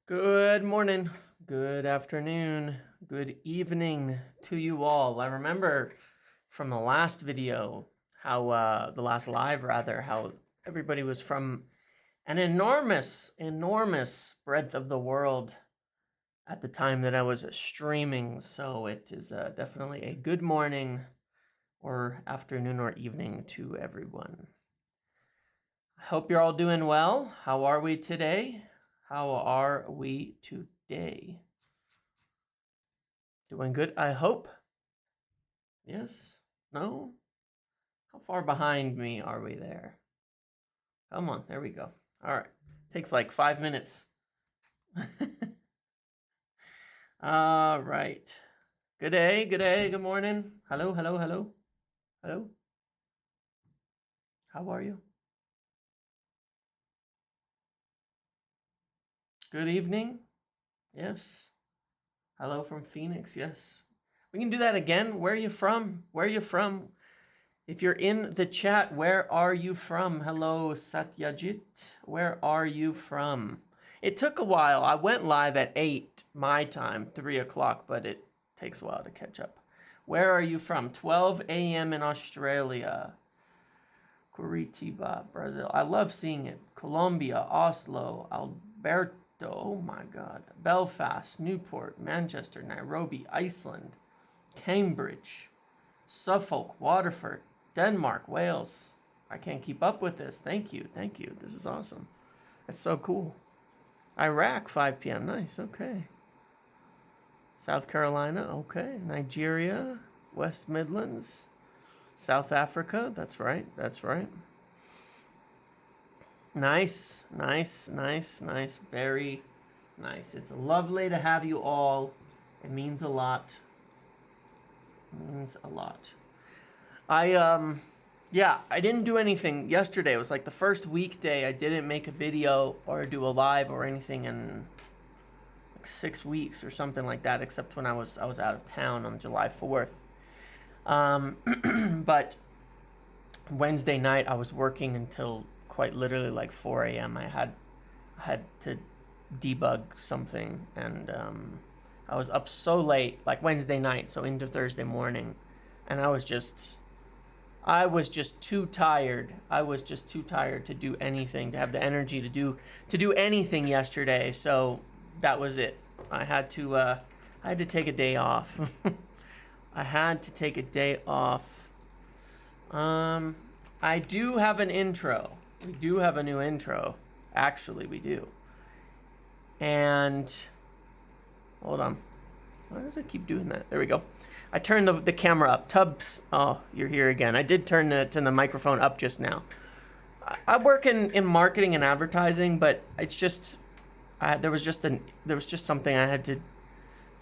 Good morning, good afternoon, good evening to you all. I remember from the last video how, the last live rather, how everybody was from an enormous breadth of the world at the time that I was streaming. So it is definitely a good morning or afternoon or evening to everyone. I hope you're all doing well. How are we today? How are we today? Doing good, I hope. Yes? No? How far behind me are we there? Come on, there we go. All right. Takes like 5 minutes. All right. Good day, good morning. Hello. Hello. How are you? Good evening. Yes. Hello from Phoenix. Yes. We can do that again. Where are you from? Where are you from? If you're in the chat, where are you from? Hello, Satyajit. Where are you from? It took a while. I went live at 8 my time, 3 o'clock, but it takes a while to catch up. Where are you from? 12 a.m. in Australia. Curitiba, Brazil. I love seeing it. Colombia, Oslo, Alberto. Oh my God. Belfast, Newport, Manchester, Nairobi, Iceland, Cambridge, Suffolk, Waterford, Denmark, Wales. I can't keep up with this. Thank you. This is awesome. That's so cool. Iraq, 5 p.m. Nice. Okay. South Carolina. Okay. Nigeria, West Midlands, South Africa. That's right. Nice. Very nice. It's lovely to have you all. It means a lot. I didn't do anything yesterday. It was like the first weekday I didn't make a video or do a live or anything in like 6 weeks or something like that, except when I was out of town on July 4th. But Wednesday night I was working until quite literally like 4 a.m. I had to debug something, and I was up so late, like Wednesday night, so into Thursday morning, and I was just too tired. I was just too tired to do anything, to have the energy to do anything yesterday. So that was it. I had to take a day off. I do have an intro. We do have a new intro. Actually, we do. And hold on. Why does it keep doing that? There we go. I turned the camera up. Tubbs, oh, you're here again. I did turn the microphone up just now. I work in marketing and advertising, but it's just there was just something I had to,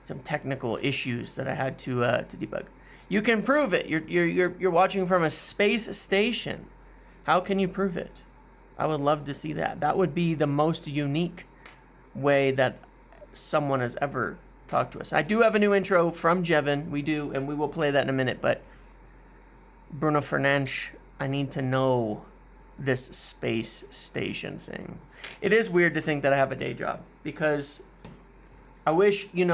some technical issues that I had to debug. You can prove it. You're watching from a space station. How can you prove it? I would love to see that. That would be the most unique way that someone has ever talked to us. I do have a new intro from Jevin. We do, and we will play that in a minute. But Bruno Fernandes, I need to know this space station thing. It is weird to think that I have a day job, because I wish, it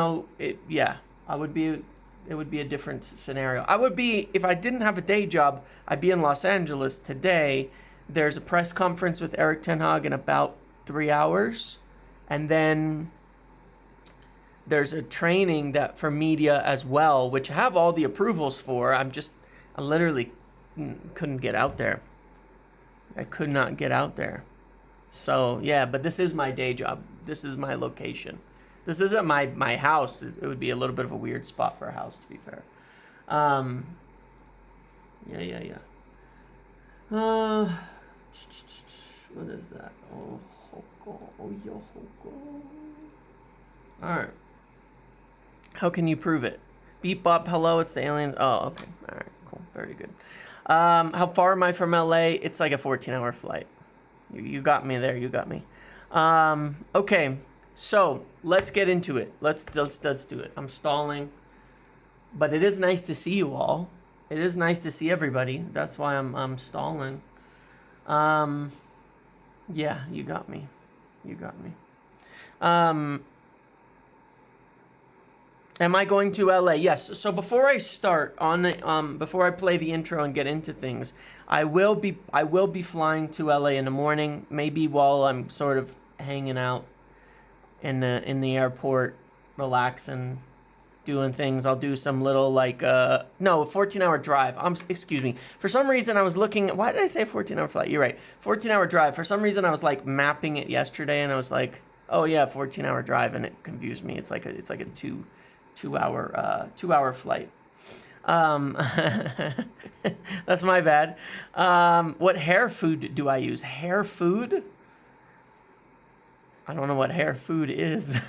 would be a different scenario. I would be, if I didn't have a day job, I'd be in Los Angeles today. There's a press conference with Eric Ten Hag in about 3 hours. And then there's a training that for media as well, which I have all the approvals for. I literally couldn't get out there. I could not get out there. So yeah, but this is my day job. This is my location. This isn't my house. It would be a little bit of a weird spot for a house, to be fair. Yeah. What is that? Oh, yo, Hoko. Alright. How can you prove it? Beep bop, hello, it's the alien. Oh, okay. Alright, cool. Very good. How far am I from LA? It's like a 14-hour flight. You got me there. You got me. Okay. So let's get into it. Let's do it. I'm stalling, but it is nice to see you all. It is nice to see everybody. That's why I'm stalling. Yeah, you got me. Am I going to LA? Yes. So before I start on the, before I play the intro and get into things, I will be flying to LA in the morning, maybe while I'm sort of hanging out in the airport, relaxing, doing things. I'll do some little like no, a 14-hour drive. Excuse me. For some reason I was looking, why did I say 14-hour flight? You're right. 14-hour drive. For some reason I was like mapping it yesterday and I was like, "Oh yeah, 14-hour drive," and it confused me. It's like a 2-hour flight. That's my bad. What hair food do I use? Hair food? I don't know what hair food is.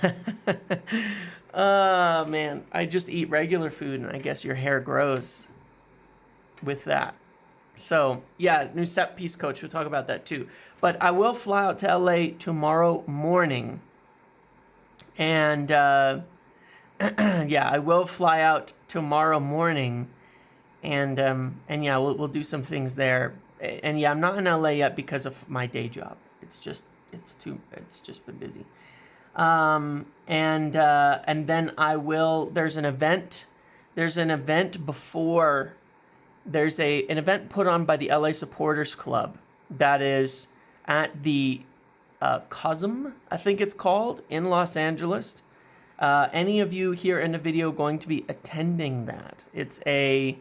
Man, I just eat regular food, and I guess your hair grows with that. So, yeah, new set piece coach. We'll talk about that too. But I will fly out to LA tomorrow morning. And, yeah, I will fly out tomorrow morning. And yeah, we'll do some things there. And yeah, I'm not in LA yet because of my day job. It's just been busy. And then I will, there's an event before, there's an event put on by the LA Supporters Club that is at the Cosm, I think it's called, in Los Angeles. Any of you here in the video going to be attending that? It's at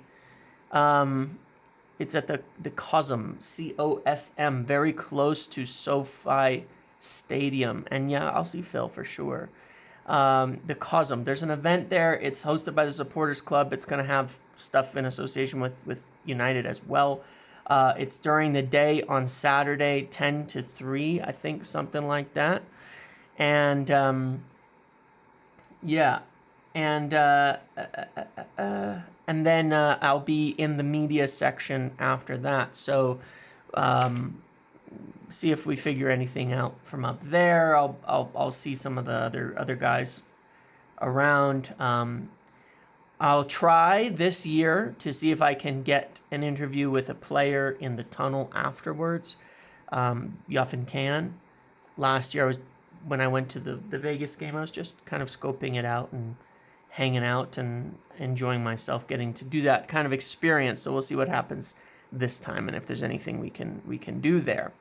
the Cosm, COSM, very close to SoFi Stadium. And yeah, I'll see Phil for sure. The Cosm, there's an event there. It's hosted by the Supporters Club. It's going to have stuff in association with United as well. It's during the day on Saturday, 10 to 3, I think, something like that. And yeah, and then I'll be in the media section after that. So see if we figure anything out from up there. I'll see some of the other guys around. I'll try this year to see if I can get an interview with a player in the tunnel afterwards. You often can. Last year, when I went to the Vegas game, I was just kind of scoping it out and hanging out and enjoying myself, getting to do that kind of experience. So we'll see what happens this time and if there's anything we can do there.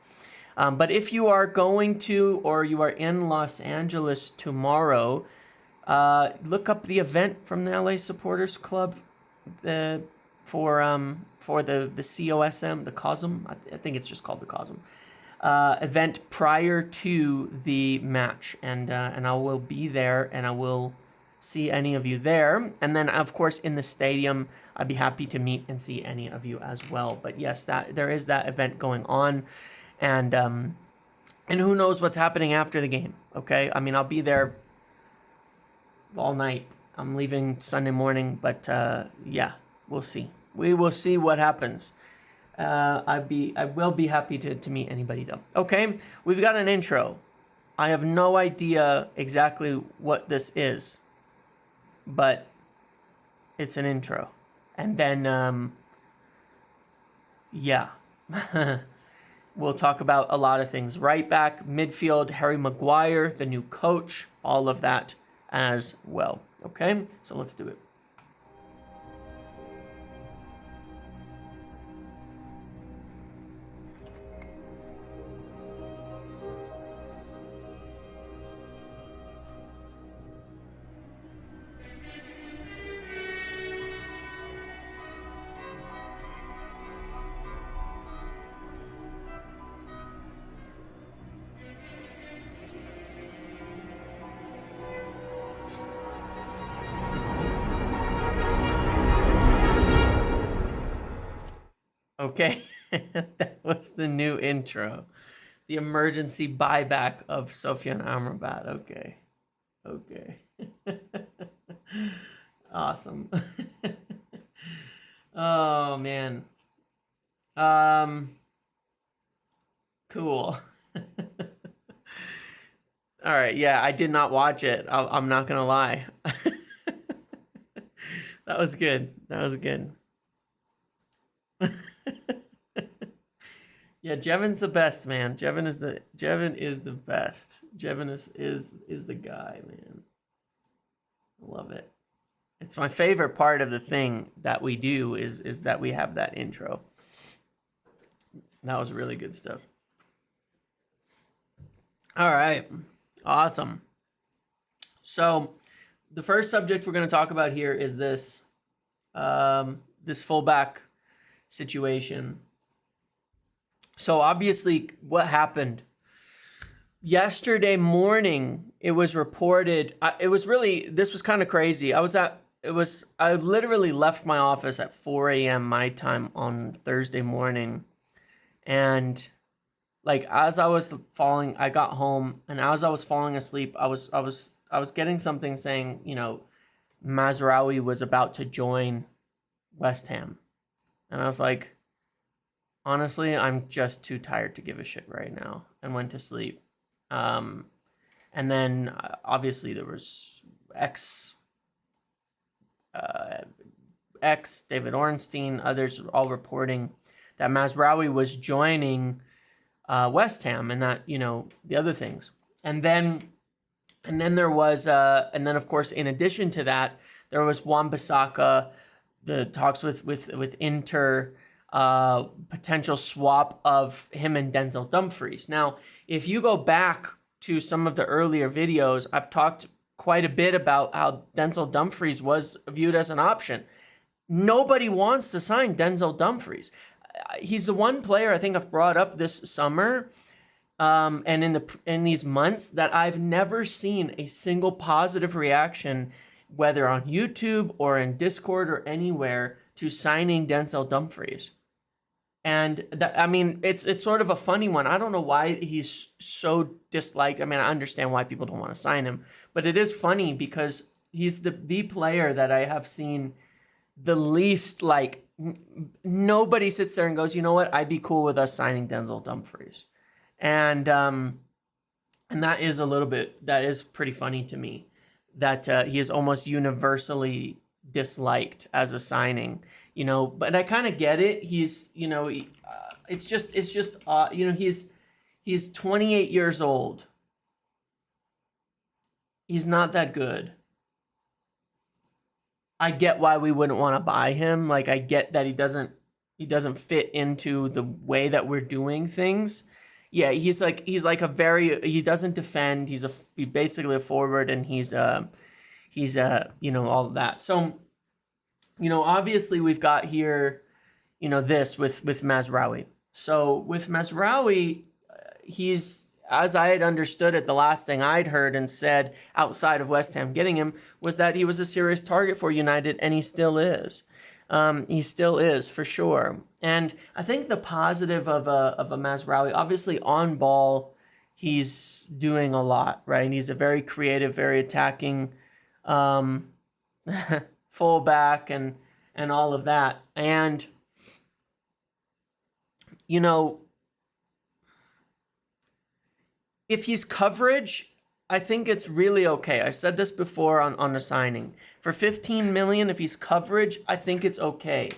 But if you are going to, or you are in Los Angeles tomorrow, look up the event from the LA Supporters Club for the COSM, the Cosm. I think it's just called the Cosm. Event prior to the match, and I will be there, and I will see any of you there. And then, of course, in the stadium, I'd be happy to meet and see any of you as well. But yes, there is that event going on, and who knows what's happening after the game? Okay, I mean, I'll be there all night. I'm leaving Sunday morning, but yeah, we'll see. We will see what happens. I will be happy to meet anybody though. Okay, we've got an intro. I have no idea exactly what this is, but it's an intro. And then, yeah, we'll talk about a lot of things. Right back, midfield, Harry Maguire, the new coach, all of that as well. Okay, so let's do it. Okay, that was the new intro. The emergency buyback of Sofyan Amrabat. Okay. Awesome. Oh, man. Cool. All right, yeah, I did not watch it. I'm not gonna lie. That was good. Yeah, Jevon's the best, man. Jevon is the best. Jevon is the guy, man. I love it. It's my favorite part of the thing that we do is that we have that intro. That was really good stuff. All right. Awesome. So the first subject we're going to talk about here is this this fullback situation. So obviously what happened yesterday morning, it was reported, this was kind of crazy. I literally left my office at 4 a.m. my time on Thursday morning. And like, as I was falling, I got home, and as I was falling asleep, I was getting something saying, you know, Mazraoui was about to join West Ham. And I was like, honestly, I'm just too tired to give a shit right now, and went to sleep. And then obviously there was ex David Ornstein, others all reporting that Mazraoui was joining West Ham, and that, you know, the other things. And then there was and then of course, in addition to that, there was Wan-Bissaka, the talks with Inter, potential swap of him and Denzel Dumfries. Now, if you go back to some of the earlier videos, I've talked quite a bit about how Denzel Dumfries was viewed as an option. Nobody wants to sign Denzel Dumfries. He's the one player I think I've brought up this summer and in these months that I've never seen a single positive reaction, whether on YouTube or in Discord or anywhere, to signing Denzel Dumfries. And that, I mean, it's sort of a funny one. I don't know why he's so disliked. I mean, I understand why people don't want to sign him, but it is funny because he's the player that I have seen the least, like, nobody sits there and goes, you know what, I'd be cool with us signing Denzel Dumfries. And that is pretty funny to me, that he is almost universally disliked as a signing, you know. But I kind of get it. He's, you know, it's just you know, he's 28 years old. He's not that good. I get why we wouldn't want to buy him. Like, I get that he doesn't fit into the way that we're doing things. Yeah, he doesn't defend. He's basically a forward, and he's you know, all of that. So, you know, obviously we've got here, you know, this with Mazraoui. So with Mazraoui, he's, as I had understood it, the last thing I'd heard and said outside of West Ham getting him was that he was a serious target for United, and he still is. He still is, for sure. And I think the positive of a Mazraoui, obviously on ball, he's doing a lot, right? He's a very creative, very attacking fullback and all of that. And, you know, if he's coverage, I think it's really okay. I said this before on a signing. For 15 million, if he's coverage, I think it's okay.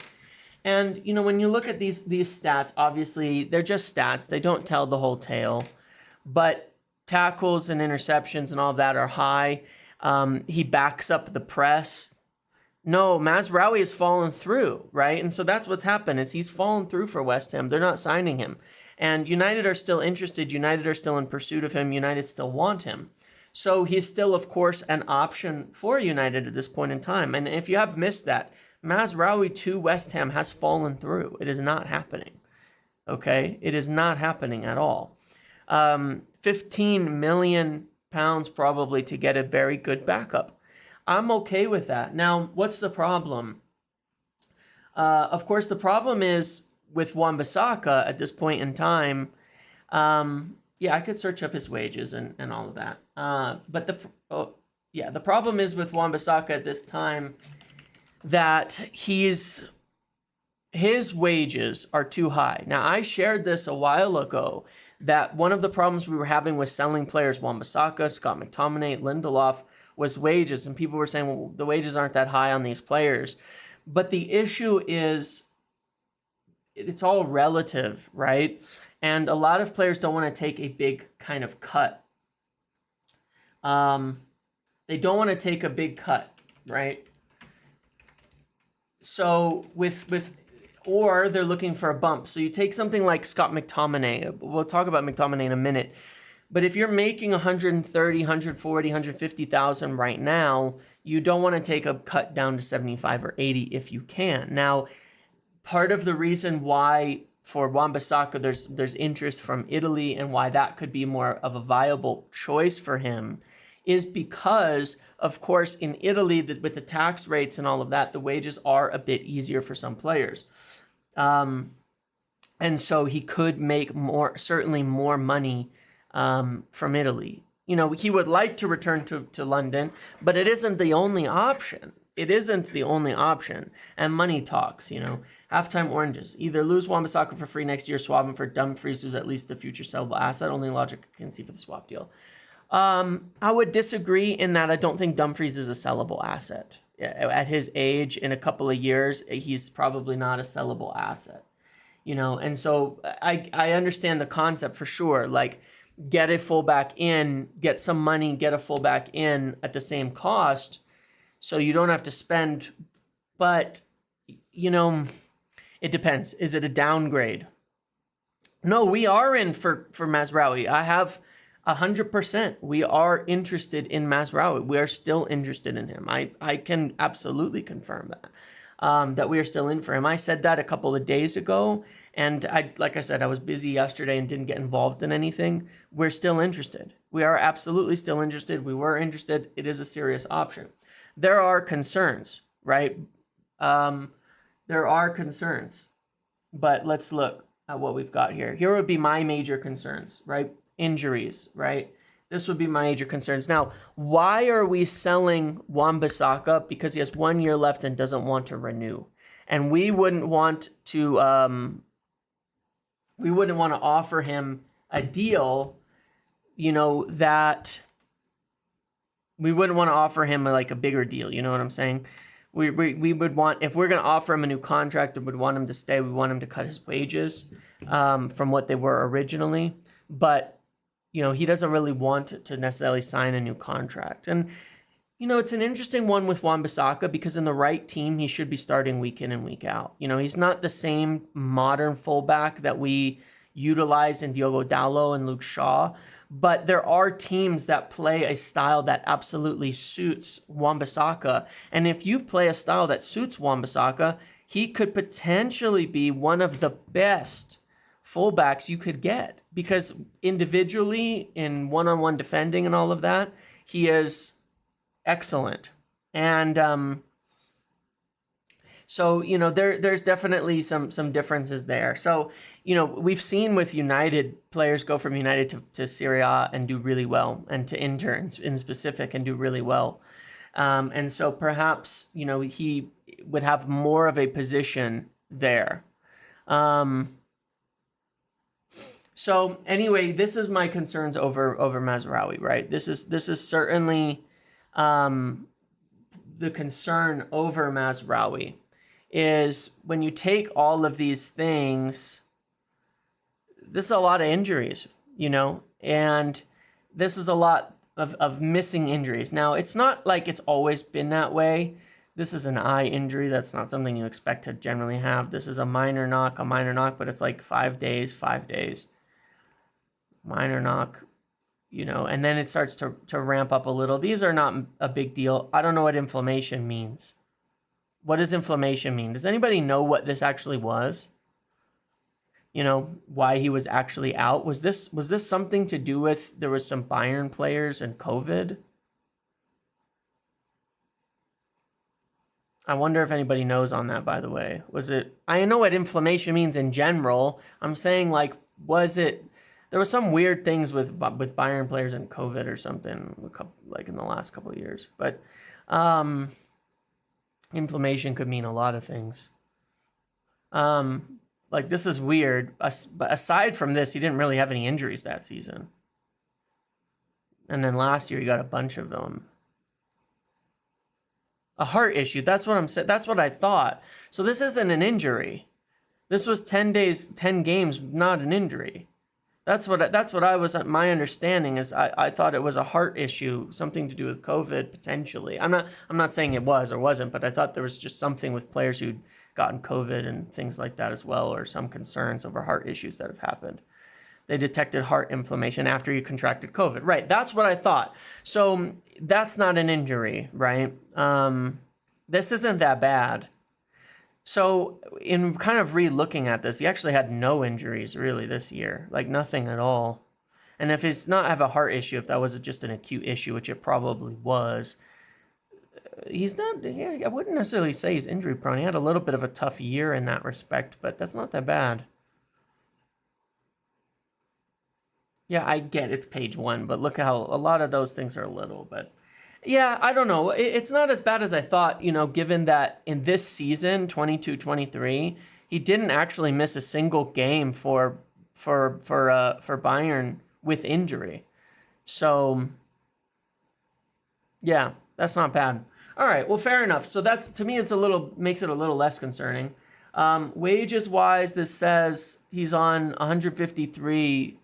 And, you know, when you look at these stats, obviously they're just stats. They don't tell the whole tale. But tackles and interceptions and all that are high. He backs up the press. No, Mazraoui has fallen through, right? And so that's what's happened, is he's fallen through for West Ham. They're not signing him. And United are still interested. United are still in pursuit of him. United still want him. So he's still, of course, an option for United at this point in time. And if you have missed that, Mazraoui to West Ham has fallen through. It is not happening. Okay? It is not happening at all. 15 million pounds probably to get a very good backup. I'm okay with that. Now, what's the problem? Of course, the problem is with Wan-Bissaka at this point in time. Yeah, I could search up his wages and all of that. But the problem is with Wan-Bissaka at this time that his wages are too high. Now, I shared this a while ago, that one of the problems we were having with selling players, Wan-Bissaka, Scott McTominay, Lindelof, was wages. And people were saying, well, the wages aren't that high on these players. But the issue is, it's all relative, right? And a lot of players don't want to take a big kind of cut. They don't want to take a big cut, right? So or they're looking for a bump. So you take something like Scott McTominay. We'll talk about McTominay in a minute. But if you're making 130, 140, 150,000 right now, you don't want to take a cut down to 75 or 80 if you can. Now, part of the reason why for Wan-Bissaka there's interest from Italy and why that could be more of a viable choice for him is because, of course, in Italy, with the tax rates and all of that, the wages are a bit easier for some players. And so he could make certainly more money from Italy. You know, he would like to return to London, but it isn't the only option. It isn't the only option. And money talks, you know. Halftime oranges. Either lose Wan-Bissaka for free next year, swap him for Dumfries, who's at least a future sellable asset. Only logic I can see for the swap deal. I would disagree in that I don't think Dumfries is a sellable asset. At his age, in a couple of years, he's probably not a sellable asset. You know, and so I understand the concept for sure. Like, get a fullback in, get some money, get a fullback in at the same cost, so you don't have to spend. But, you know, it depends. Is it a downgrade? No, we are in for Mazraoui. I have 100%. We are interested in Mazraoui. We are still interested in him. I can absolutely confirm that, that we are still in for him. I said that a couple of days ago, and like I said, I was busy yesterday and didn't get involved in anything. We're still interested. We are absolutely still interested. We were interested. It is a serious option. There are concerns, right? There are concerns, but let's look at what we've got here. Here would be my major concerns, right? Injuries, right? This would be my major concerns. Now, why are we selling Wan-Bissaka? Because he has 1 year left and doesn't want to renew. And we wouldn't want to offer him a deal, you know, that we wouldn't want to offer him like a bigger deal. You know what I'm saying? We would want, if we're going to offer him a new contract and would want him to stay, we want him to cut his wages from what they were originally. But, you know, he doesn't really want to necessarily sign a new contract. And, you know, it's an interesting one with Wan-Bissaka because in the right team, he should be starting week in and week out. You know, he's not the same modern fullback that we utilize in Diogo Dalot and Luke Shaw, but there are teams that play a style that absolutely suits Wan-Bissaka. And if you play a style that suits Wan-Bissaka, he could potentially be one of the best fullbacks you could get, because individually in one-on-one defending and all of that, he is excellent. And so, you know, there's definitely some differences there. So, you know, we've seen with United, players go from United to Serie A and do really well, and to Inter in specific and do really well. And so perhaps, you know, he would have more of a position there. So anyway, this is my concerns over Mazraoui, right? This is certainly the concern over Mazraoui, is when you take all of these things, this is a lot of injuries, you know, and this is a lot of missing injuries. Now, it's not like it's always been that way. This is an eye injury. That's not something you expect to generally have. This is a minor knock, but it's like 5 days. Minor knock, you know, and then it starts to ramp up a little. These are not a big deal. I don't know what inflammation means. What does inflammation mean? Does anybody know what this actually was? You know, why he was actually out? Was this something to do with there was some Bayern players and COVID? I wonder if anybody knows on that, by the way. Was it, I know what inflammation means in general. I'm saying, like, was it, there were some weird things with Bayern players and COVID or something, like in the last couple of years. But inflammation could mean a lot of things. Like, this is weird. But aside from this, he didn't really have any injuries that season. And then last year, he got a bunch of them. A heart issue. That's what I'm saying. That's what I thought. So this isn't an injury. This was 10 days, 10 games, not an injury. That's what I was, my understanding is I thought it was a heart issue, something to do with COVID potentially. I'm not saying it was or wasn't, but I thought there was just something with players who'd gotten COVID and things like that as well, or some concerns over heart issues that have happened. They detected heart inflammation after you contracted COVID. Right, that's what I thought. So that's not an injury, right? This isn't that bad. So in kind of re-looking at this, he actually had no injuries really this year, like nothing at all. And if he's not have a heart issue, if that was just an acute issue, which it probably was, he's not, yeah, I wouldn't necessarily say he's injury prone. He had a little bit of a tough year in that respect, but that's not that bad. Yeah, I get it's page 1, but look how a lot of those things are little, but yeah, I don't know. It's not as bad as I thought, given that in this season, 22-23, he didn't actually miss a single game for Bayern with injury. So, yeah, that's not bad. All right, well, fair enough. So that's, to me, makes it a little less concerning. Wages-wise, this says he's on 153.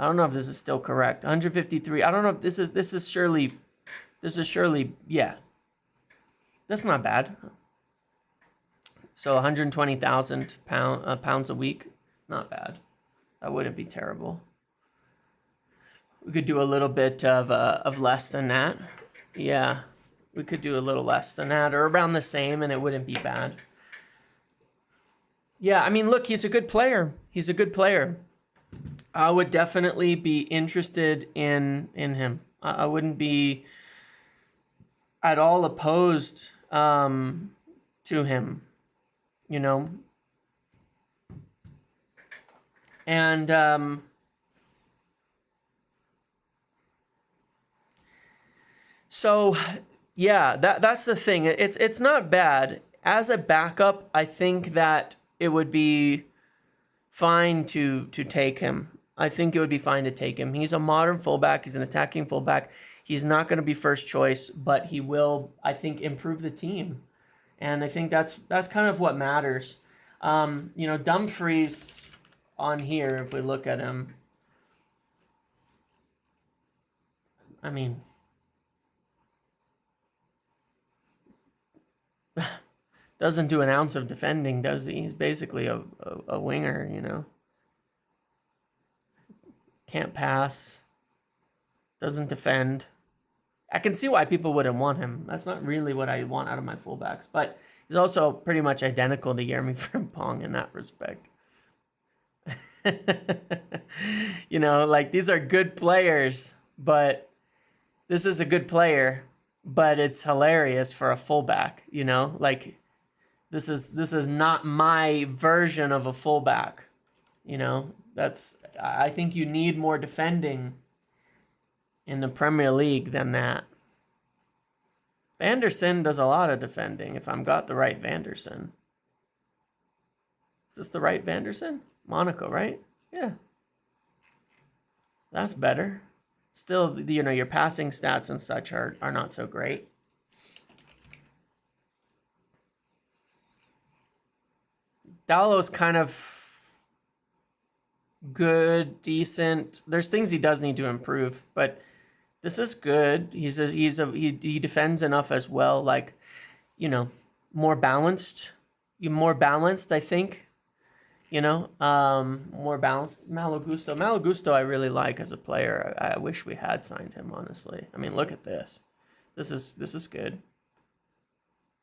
I don't know if this is still correct. 153. I don't know if this is surely, yeah. That's not bad. So 120,000 pounds a week. Not bad. That wouldn't be terrible. We could do a little bit of less than that. Yeah. We could do a little less than that, or around the same, and it wouldn't be bad. Yeah, I mean, look, he's a good player. He's a good player. I would definitely be interested in him. I wouldn't be at all opposed to him, And so, yeah, that's the thing. It's not bad. As a backup, I think that it would be fine to take him. I think it would be fine to take him. He's a modern fullback. He's an attacking fullback. He's not going to be first choice, but he will, I think, improve the team. And I think that's kind of what matters. Dumfries on here, if we look at him, I mean, doesn't do an ounce of defending, does he? He's basically a winger, Can't pass. Doesn't defend. I can see why people wouldn't want him. That's not really what I want out of my fullbacks. But he's also pretty much identical to Jeremy Frimpong in that respect. These are good players, but this is a good player, but it's hilarious for a fullback, This is not my version of a fullback, I think you need more defending in the Premier League than that. Vanderson does a lot of defending, if I've got the right Vanderson. Is this the right Vanderson? Monaco, right? Yeah. That's better. Still, your passing stats and such are not so great. Dallow's kind of good, decent. There's things he does need to improve, but this is good. He defends enough as well. More balanced. More balanced, I think. More balanced. Malo Gusto, I really like as a player. I wish we had signed him, honestly. I mean, look at this. This is good.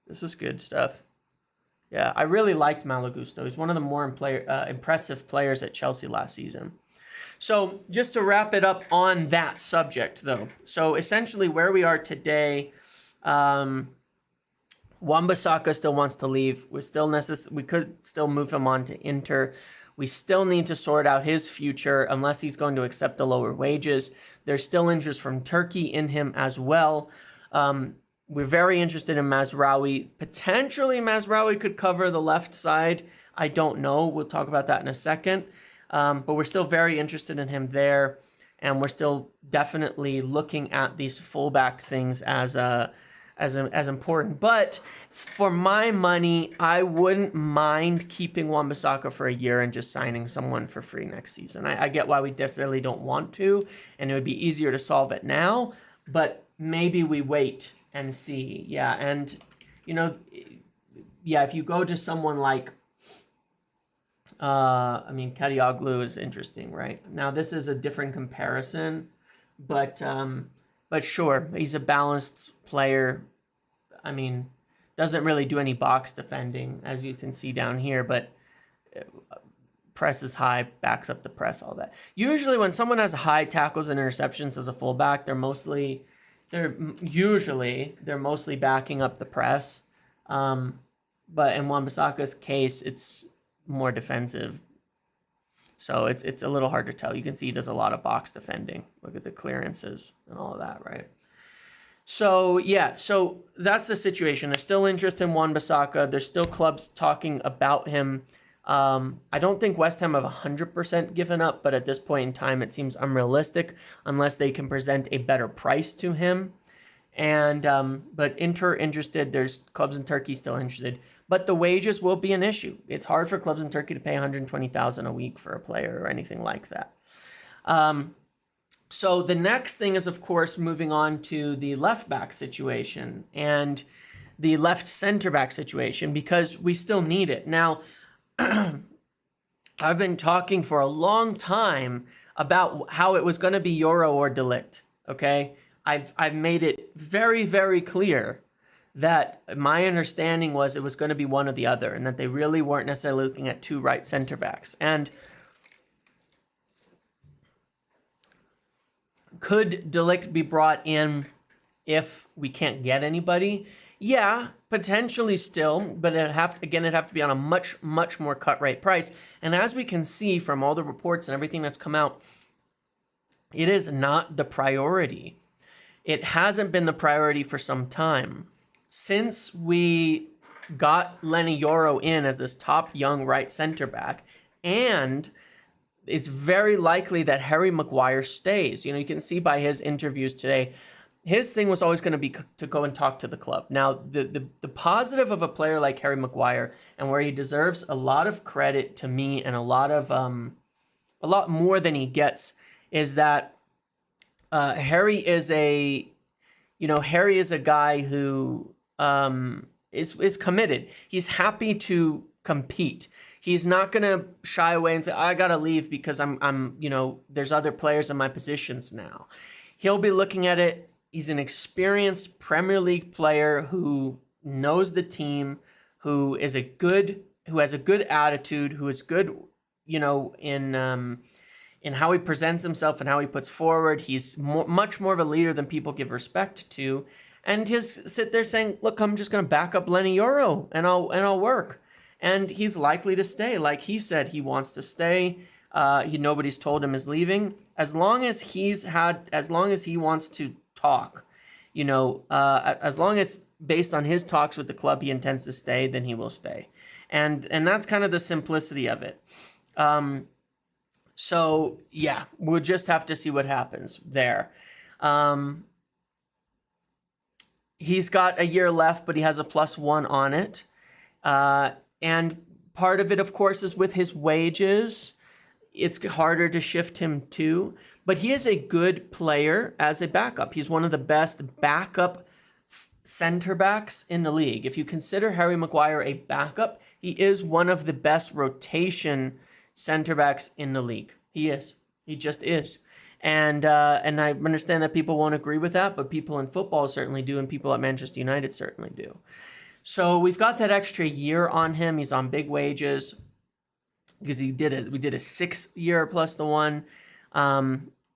This is good stuff. Yeah, I really liked Malo Gusto. He's one of the more impressive players at Chelsea last season. So just to wrap it up on that subject, though. So essentially where we are today, Wan-Bissaka still wants to leave. We could still move him on to Inter. We still need to sort out his future unless he's going to accept the lower wages. There's still interest from Turkey in him as well. We're very interested in Mazraoui. Potentially Mazraoui could cover the left side. I don't know. We'll talk about that in a second. But we're still very interested in him there. And we're still definitely looking at these fullback things as as important. But for my money, I wouldn't mind keeping Wan-Bissaka for a year and just signing someone for free next season. I get why we necessarily don't want to, and it would be easier to solve it now, but maybe we wait and see. Yeah, and, you know, yeah, if you go to someone like, I mean, Kadioglu is interesting, right? Now, this is a different comparison, but sure, he's a balanced player. I mean, doesn't really do any box defending, as you can see down here, but press is high, backs up the press, all that. Usually when someone has high tackles and interceptions as a fullback, they're mostly backing up the press. But in Wan-Bissaka's case, it's more defensive. So it's a little hard to tell. You can see he does a lot of box defending. Look at the clearances and all of that, right? So, yeah, so that's the situation. There's still interest in Wan-Bissaka. There's still clubs talking about him. I don't think West Ham have 100% given up, but at this point in time, it seems unrealistic unless they can present a better price to him. And but Inter interested. There's clubs in Turkey still interested. But the wages will be an issue. It's hard for clubs in Turkey to pay $120,000 a week for a player or anything like that. So the next thing is, of course, moving on to the left back situation and the left center back situation, because we still need it. Now, I've been talking for a long time about how it was going to be Euro or De Ligt, okay? I've made it very, very clear that my understanding was it was going to be one or the other, and that they really weren't necessarily looking at two right center backs. And could De Ligt be brought in if we can't get anybody? Yeah, potentially still, but it'd have to be on a much, much more cut rate price. And as we can see from all the reports and everything that's come out, it is not the priority. It hasn't been the priority for some time. Since we got Lenny Yoro in as this top young right center back, and it's very likely that Harry Maguire stays. You know, you can see by his interviews today, his thing was always going to be to go and talk to the club. Now, the positive of a player like Harry Maguire, and where he deserves a lot of credit to me and a lot more than he gets, is that Harry is a guy who is committed. He's happy to compete. He's not going to shy away and say, I got to leave because I'm there's other players in my positions now. He'll be looking at it. He's an experienced Premier League player who knows the team, who has a good attitude, who is good, in how he presents himself and how he puts forward. He's much more of a leader than people give respect to. And he's sit there saying, look, I'm just going to back up Lenny Yoro and I'll work. And he's likely to stay. Like he said, he wants to stay. Nobody's told him he's leaving. As long as he wants to talk, as long as based on his talks with the club, he intends to stay, then he will stay. And that's kind of the simplicity of it. So yeah, we'll just have to see what happens there. He's got a year left, but he has a +1 on it. And part of it, of course, is with his wages. It's harder to shift him too. But he is a good player as a backup. He's one of the best backup center backs in the league. If you consider Harry Maguire a backup, he is one of the best rotation center backs in the league. He is. He just is. And I understand that people won't agree with that, but people in football certainly do, and people at Manchester United certainly do. So we've got that extra year on him. He's on big wages because we did a 6 year plus the one.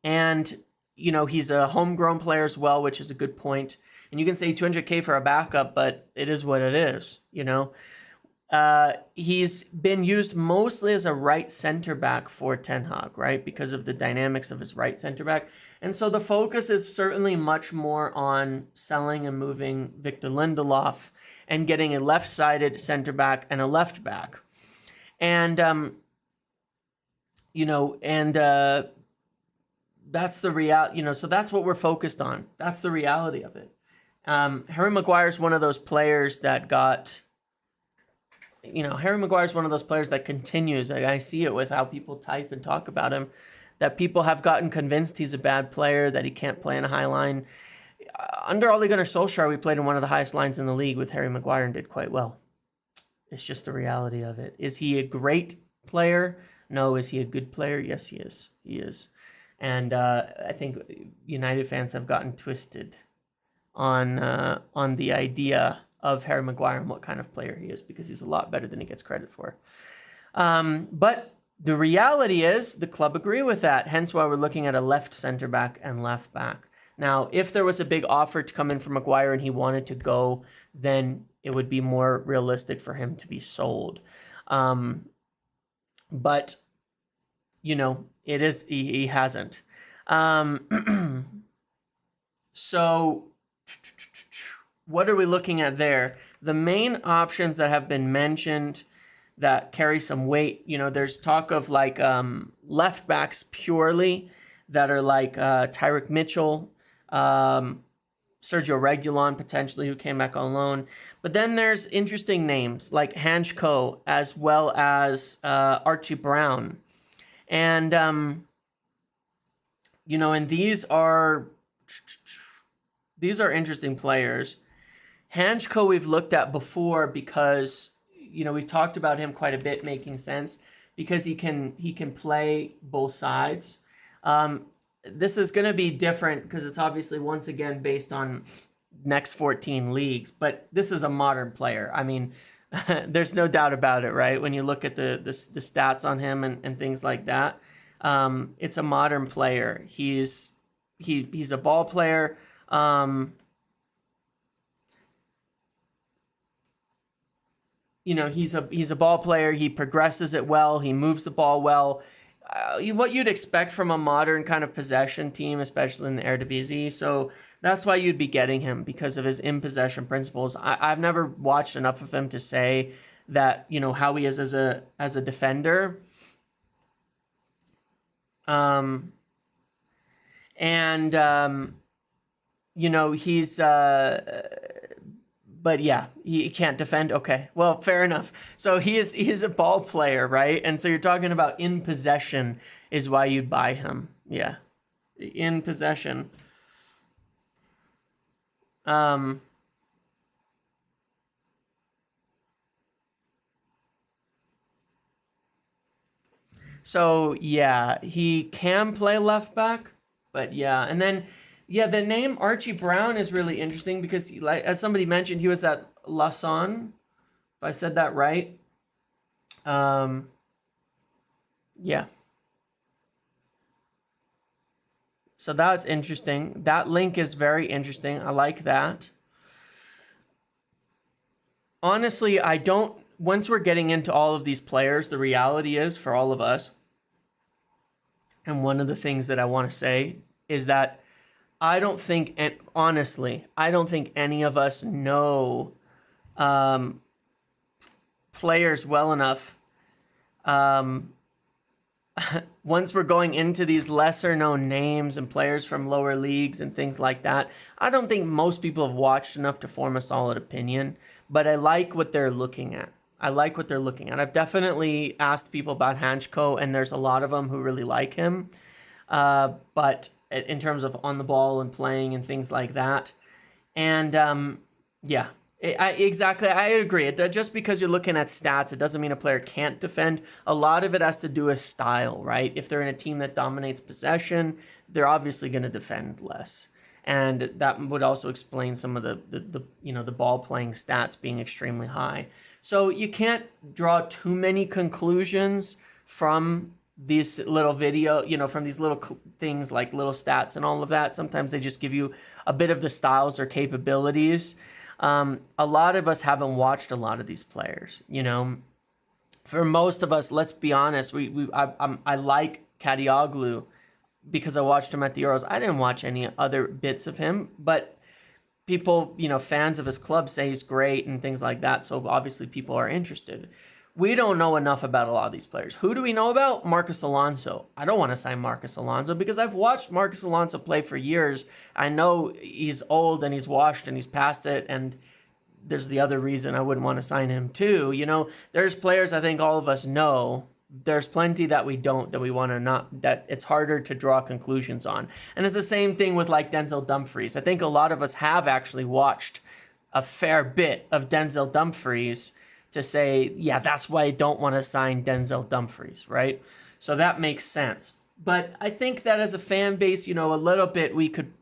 And, he's a homegrown player as well, which is a good point. And you can say $200K for a backup, but it is what it is, He's been used mostly as a right center back for Ten Hag, right? Because of the dynamics of his right center back. And so the focus is certainly much more on selling and moving Victor Lindelof and getting a left-sided center back and a left back. And, that's the reality, so that's what we're focused on. That's the reality of it. Harry Maguire is one of those players that got, Harry Maguire is one of those players that continues. I see it with how people type and talk about him, that people have gotten convinced he's a bad player, that he can't play in a high line. Under Ole Gunnar Solskjaer, we played in one of the highest lines in the league with Harry Maguire and did quite well. It's just the reality of it. Is he a great player? No. Is he a good player? Yes, he is. He is. And I think United fans have gotten twisted on the idea of Harry Maguire and what kind of player he is, because he's a lot better than he gets credit for. But the reality is the club agree with that, hence why we're looking at a left centre back and left back. Now, if there was a big offer to come in for Maguire and he wanted to go, then it would be more realistic for him to be sold. But, it is, he hasn't. So what are we looking at there? The main options that have been mentioned that carry some weight, there's talk of like left backs purely that are like Tyrick Mitchell, Sergio Reguilon potentially, who came back on loan. But then there's interesting names like Hanchko as well as Archie Brown. And, and these are interesting players. Hanchko we've looked at before because, we've talked about him quite a bit, making sense, because he can play both sides. This is going to be different because it's obviously, once again, based on next 14 leagues, but this is a modern player. I mean, there's no doubt about it, right? When you look at the stats on him and things like that, it's a modern player. He's a ball player. He's a ball player. He progresses it well. He moves the ball well. What you'd expect from a modern kind of possession team, especially in the Eredivisie. So that's why you'd be getting him, because of his in-possession principles. I've never watched enough of him to say that, how he is as a defender. He's... But yeah, he can't defend. Okay, well, fair enough. So he is a ball player, right? And so you're talking about in possession is why you'd buy him. Yeah, in possession. So yeah, he can play left back, but yeah, and then. Yeah, the name Archie Brown is really interesting because, as somebody mentioned, he was at Lausanne, if I said that right. Yeah. So that's interesting. That link is very interesting. I like that. Honestly, once we're getting into all of these players, the reality is for all of us, and one of the things that I want to say is that I don't think any of us know players well enough. Once we're going into these lesser known names and players from lower leagues and things like that, I don't think most people have watched enough to form a solid opinion, but I like what they're looking at. I've definitely asked people about Hanchko, and there's a lot of them who really like him. But in terms of on the ball and playing and things like that. And yeah, I agree. Just because you're looking at stats, it doesn't mean a player can't defend. A lot of it has to do with style, right? If they're in a team that dominates possession, they're obviously going to defend less. And that would also explain some of the ball playing stats being extremely high. So you can't draw too many conclusions from these little from these little things like little stats and all of that. Sometimes they just give you a bit of the styles or capabilities. A lot of us haven't watched a lot of these players, For most of us, let's be honest, I like Kadioglu because I watched him at the Euros. I didn't watch any other bits of him, but people, fans of his club say he's great and things like that. So obviously people are interested. we don't know enough about a lot of these players. Who do we know about? Marcos Alonso. I don't want to sign Marcos Alonso because I've watched Marcos Alonso play for years. I know he's old and he's washed and he's past it, and there's the other reason I wouldn't want to sign him too. You know, there's players I think all of us know. There's plenty that we don't, that we want to not, that it's harder to draw conclusions on. And it's the same thing with like Denzel Dumfries. I think a lot of us have actually watched a fair bit of Denzel Dumfries to say, yeah, that's why I don't want to sign Denzel Dumfries, right? So that makes sense. But I think that as a fan base, you know, a little bit we could,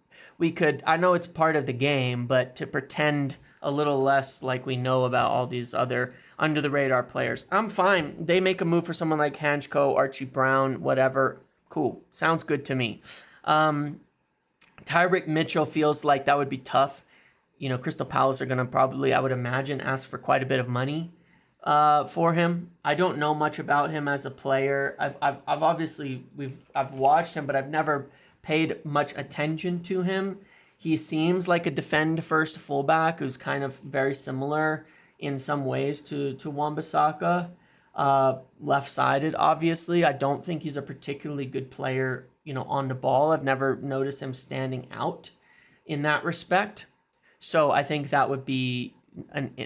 I know it's part of the game, but to pretend a little less like we know about all these other under the radar players, I'm fine. They make a move for someone like Hanchko, Archie Brown, whatever. Cool. Sounds good to me. Tyrick Mitchell feels like that would be tough. You know, Crystal Palace are going to probably, I would imagine, ask for quite a bit of money for him. I don't know much about him as a player. I've obviously, I've watched him, but I've never paid much attention to him. He seems like a defend-first fullback who's kind of very similar in some ways to Wan-Bissaka. Left-sided, obviously. I don't think he's a particularly good player, you know, on the ball. I've never noticed him standing out in that respect. So I think that would be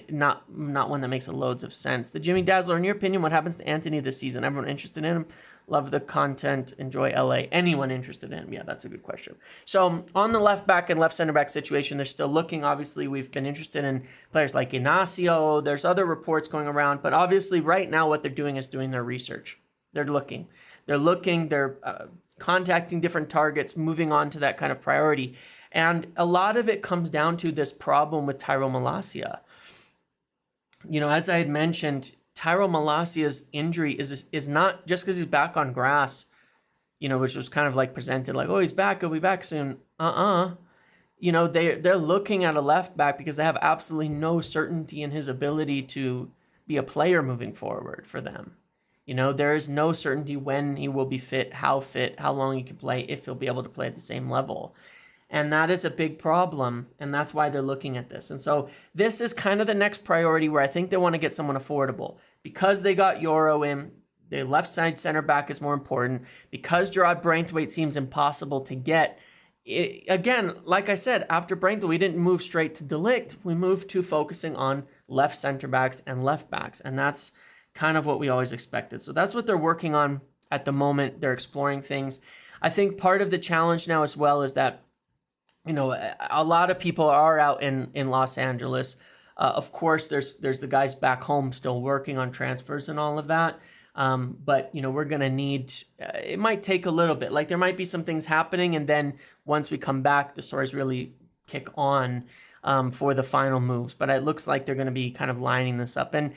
not one that makes loads of sense. The Jimmy Dazzler, in your opinion, what happens to Anthony this season? Everyone interested in him? Love the content. Enjoy LA. Anyone interested in him? Yeah, that's a good question. So on the left back and left center back situation, they're still looking. Obviously, we've been interested in players like Inacio. There's other reports going around. But obviously, right now, what they're doing is doing their research. They're looking. They're contacting different targets, moving on to that kind of priority. And a lot of it comes down to this problem with Tyrell Malacia. You know, as I had mentioned, Tyrell Malacia's injury is not just because he's back on grass, you know, which was kind of like presented like, oh, he's back, he'll be back soon. You know, they're looking at a left back because they have absolutely no certainty in his ability to be a player moving forward for them. You know, there is no certainty when he will be fit, how long he can play, if he'll be able to play at the same level. And that is a big problem, and that's why they're looking at this. And so this is kind of the next priority where I think they want to get someone affordable. Because they got Euro in, the left side center back is more important. Because Gerard Braithwaite seems impossible to get. Again, like I said, after Braithwaite, we didn't move straight to De Ligt. We moved to focusing on left center backs and left backs, and that's kind of what we always expected. So that's what they're working on at the moment. They're exploring things. I think part of the challenge now as well is that, you know, a lot of people are out in Los Angeles. Of course, there's the guys back home still working on transfers and all of that. But, you know, we're going to need, it might take a little bit. Like there might be some things happening. And then once we come back, the stories really kick on for the final moves. But it looks like they're going to be kind of lining this up. And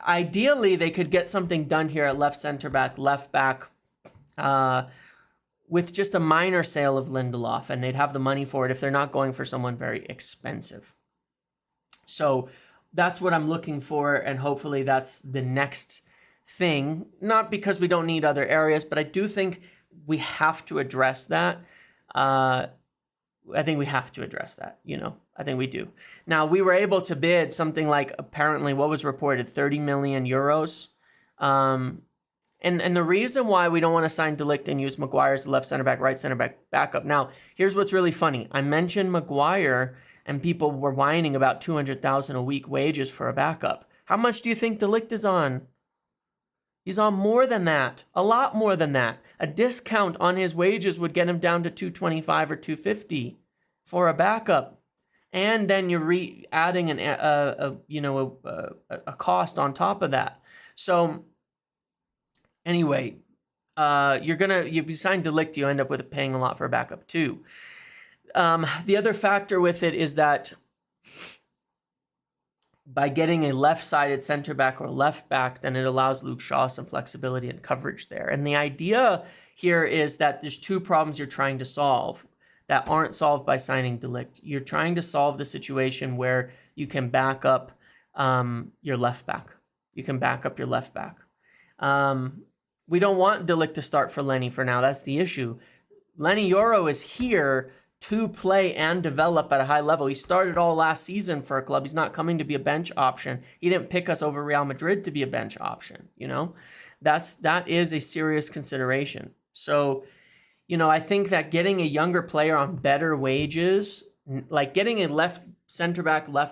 ideally, they could get something done here at left center back, left back, with just a minor sale of Lindelof, and they'd have the money for it if they're not going for someone very expensive. So that's what I'm looking for, and hopefully that's the next thing. Not because we don't need other areas, but I do think we have to address that. I think we have to address that, you know. I think we do. Now, we were able to bid something like, apparently, what was reported, 30 million euros. And the reason why we don't want to sign De Ligt and use Maguire as the left center back, right center back backup. Now, here's what's really funny. I mentioned Maguire, and people were whining about 200,000 a week wages for a backup. How much do you think De Ligt is on? He's on more than that, a lot more than that. A discount on his wages would get him down to 225 or 250 for a backup, and then you're adding a cost on top of that. So anyway, if you sign De Ligt, you end up with paying a lot for a backup too. The other factor with it is that by getting a left-sided center back or left back, then it allows Luke Shaw some flexibility and coverage there. And the idea here is that there's two problems you're trying to solve that aren't solved by signing De Ligt. You're trying to solve the situation where you can back up your left back. You can back up your left back. We don't want De Ligt to start for Lenny for now. That's the issue. Lenny Yoro is here to play and develop at a high level. He started all last season for a club. He's not coming to be a bench option. He didn't pick us over Real Madrid to be a bench option, you know? That is a serious consideration. So, you know, I think that getting a younger player on better wages, like getting a left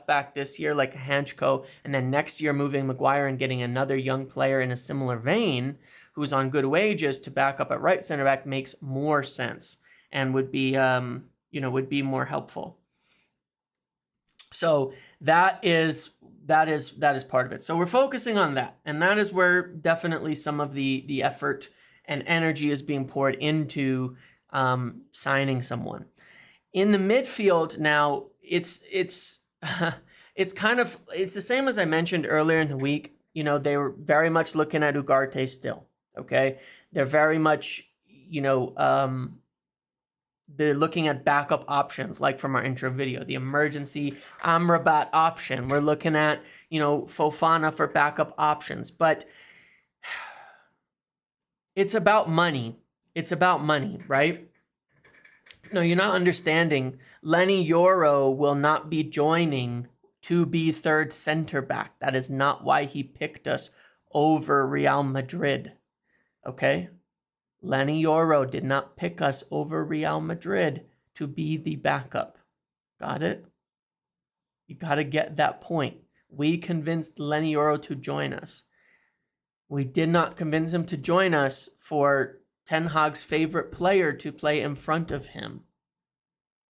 back this year, like Hanchko, and then next year moving Maguire and getting another young player in a similar vein who's on good wages to back up at right center back makes more sense and would be, would be more helpful. So that is part of it. So we're focusing on that, and that is where definitely some of the effort and energy is being poured into signing someone. In the midfield now, it's kind of, it's the same as I mentioned earlier in the week. You know, they were very much looking at Ugarte still. Okay, they're very much, they're looking at backup options, like from our intro video, the emergency Amrabat option. We're looking at, Fofana for backup options, but it's about money. It's about money, right? No, you're not understanding. Lenny Yoro will not be joining to be third center back. That is not why he picked us over Real Madrid. Okay? Lenny Yoro did not pick us over Real Madrid to be the backup. Got it? You got to get that point. We convinced Lenny Yoro to join us. We did not convince him to join us for Ten Hag's favorite player to play in front of him.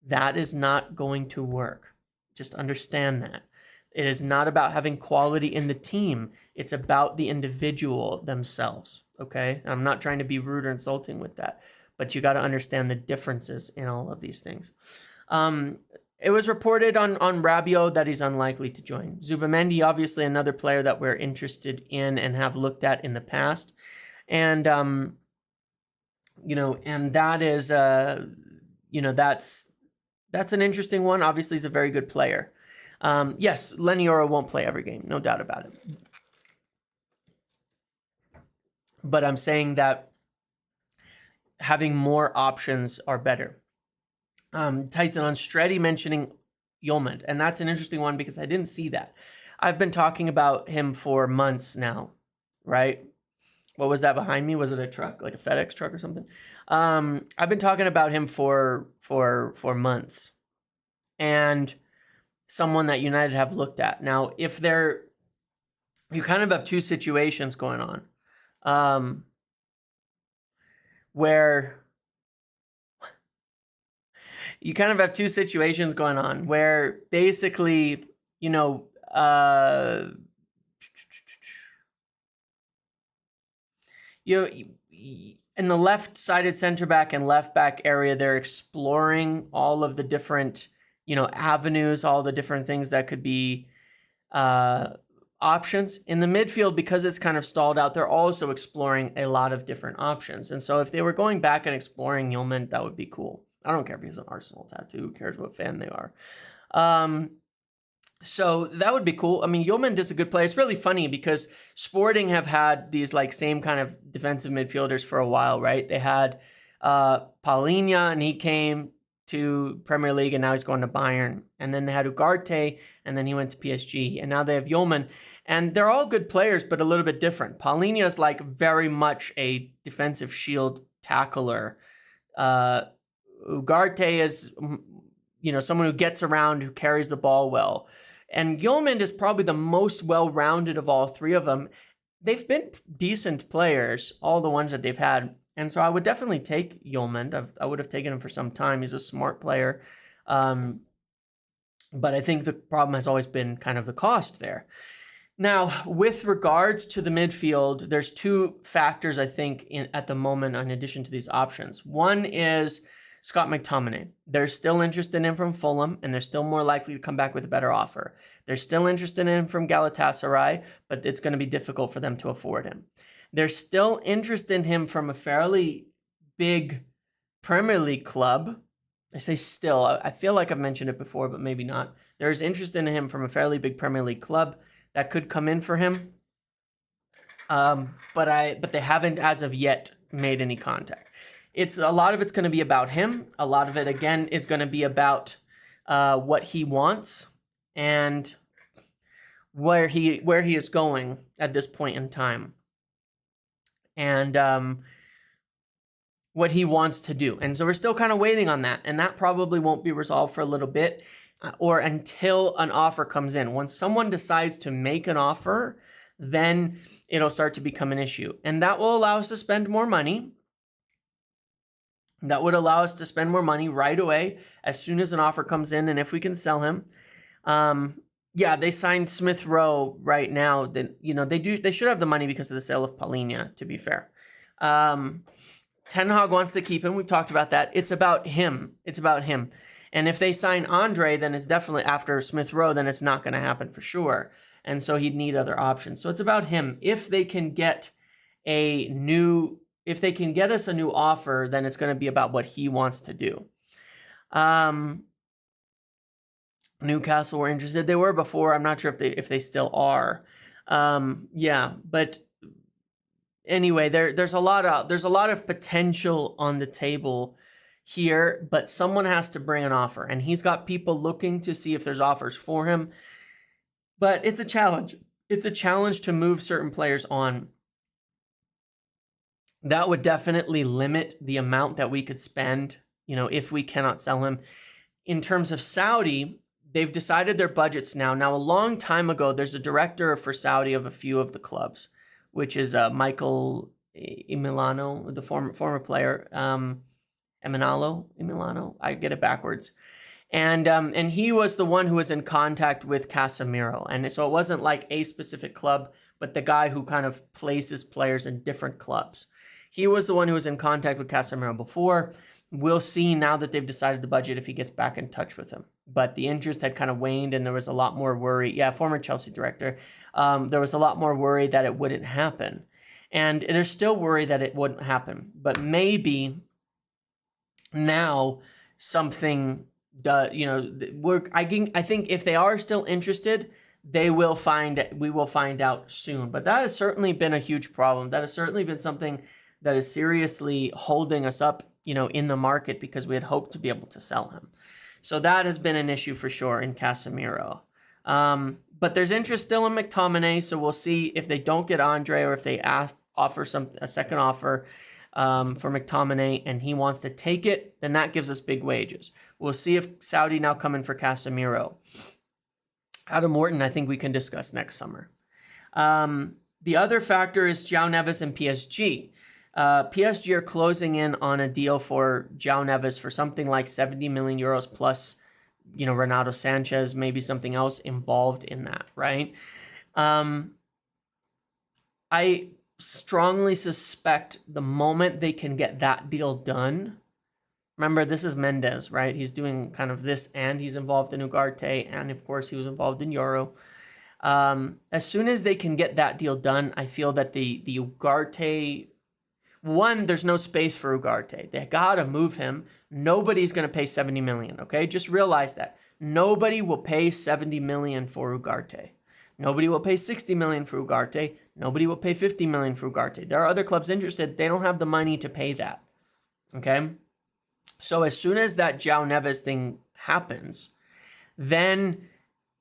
That is not going to work. Just understand that. It is not about having quality in the team. It's about the individual themselves, okay? I'm not trying to be rude or insulting with that, but you got to understand the differences in all of these things. It was reported on Rabiot that he's unlikely to join. Zubamendi, obviously another player that we're interested in and have looked at in the past. And, and that is, that's an interesting one. Obviously, he's a very good player. Yes, Lenny Yoro won't play every game, no doubt about it. But I'm saying that having more options are better. Tyson on Stretty mentioning Yulman, and that's an interesting one because I didn't see that. I've been talking about him for months now, right? What was that behind me? Was it a truck, like a FedEx truck or something? I've been talking about him for months, and someone that United have looked at. Now, you kind of have two situations going on, where you kind of have two situations going on where basically, in the left-sided center back and left back area, they're exploring all of the different, avenues, all the different things that could be options. In the midfield, because it's kind of stalled out, they're also exploring a lot of different options. And so if they were going back and exploring Yulman, that would be cool. I don't care if he has an Arsenal tattoo. Who cares what fan they are? So that would be cool. I mean, Yulman is a good player. It's really funny because Sporting have had these same kind of defensive midfielders for a while, right? They had Paulinho, and he came to Premier League, and now he's going to Bayern. And then they had Ugarte, and then he went to PSG. And now they have Yulman. And they're all good players, but a little bit different. Paulinho is very much a defensive shield tackler. Ugarte is, someone who gets around, who carries the ball well. And Yulman is probably the most well-rounded of all three of them. They've been decent players, all the ones that they've had. And so I would definitely take Yulman. I would have taken him for some time. He's a smart player. But I think the problem has always been kind of the cost there. Now, with regards to the midfield, there's two factors, I think, at the moment, in addition to these options. One is Scott McTominay. They're still interested in him from Fulham, and they're still more likely to come back with a better offer. They're still interested in him from Galatasaray, but it's going to be difficult for them to afford him. They're still interested in him from a fairly big Premier League club. I say still. I feel like I've mentioned it before, but maybe not. There's interest in him from a fairly big Premier League club that could come in for him. But they haven't, as of yet, made any contact. it's a lot of it's going to be about him. A lot of it, again, is going to be about what he wants and where he is going at this point in time, and what he wants to do. And so we're still kind of waiting on that, and that probably won't be resolved for a little bit, or until an offer comes in. Once someone decides to make an offer, then it'll start to become an issue, and that will allow us to spend more money. That would allow us to spend more money right away as soon as an offer comes in, and if we can sell him. Yeah, they signed Smith Rowe right now. That, you know, they should have the money because of the sale of Palhinha, to be fair. Ten Hag wants to keep him. We've talked about that. It's about him. It's about him. And if they sign Andre, then it's definitely after Smith Rowe, then it's not going to happen for sure. And so he'd need other options. So it's about him. If they can get us a new offer, then it's going to be about what he wants to do. Newcastle were interested. They were before. I'm not sure if they still are. Yeah, but anyway, there's a lot of potential on the table here, but someone has to bring an offer, and he's got people looking to see if there's offers for him. But it's a challenge. It's a challenge to move certain players on. That would definitely limit the amount that we could spend, you know, if we cannot sell him. In terms of Saudi, they've decided their budgets now. Now, a long time ago, there's a director for Saudi of a few of the clubs, which is Michael Emiliano, the former player, Emiliano. I get it backwards. And he was the one who was in contact with Casemiro. And so it wasn't like a specific club, but the guy who kind of places players in different clubs. He was the one who was in contact with Casemiro before. We'll see now that they've decided the budget if he gets back in touch with him. But the interest had kind of waned, and there was a lot more worry. Yeah, former Chelsea director. There was a lot more worry that it wouldn't happen. And there's still worry that it wouldn't happen. But maybe now something does, you know, I think if they are still interested, we will find out soon. But that has certainly been a huge problem. That has certainly been something that is seriously holding us up, you know, in the market, because we had hoped to be able to sell him. So that has been an issue for sure in Casemiro. But there's interest still in McTominay, so we'll see if they don't get Andre, or if they offer a second offer for McTominay and he wants to take it, then that gives us big wages. We'll see if Saudi now come in for Casemiro. Adam Morton, I think we can discuss next summer. The other factor is João Neves and PSG. PSG are closing in on a deal for João Neves for something like 70 million euros plus, you know, Renato Sanchez, maybe something else involved in that, right? I strongly suspect the moment they can get that deal done, remember, this is Mendes, right? He's doing kind of this, and he's involved in Ugarte, and of course he was involved in Euro. As soon as they can get that deal done, I feel that the Ugarte... One, there's no space for Ugarte. They gotta move him. Nobody's gonna pay 70 million, okay? Just realize that. Nobody will pay 70 million for Ugarte. Nobody will pay 60 million for Ugarte. Nobody will pay 50 million for Ugarte. There are other clubs interested. They don't have the money to pay that, okay? So as soon as that João Neves thing happens, then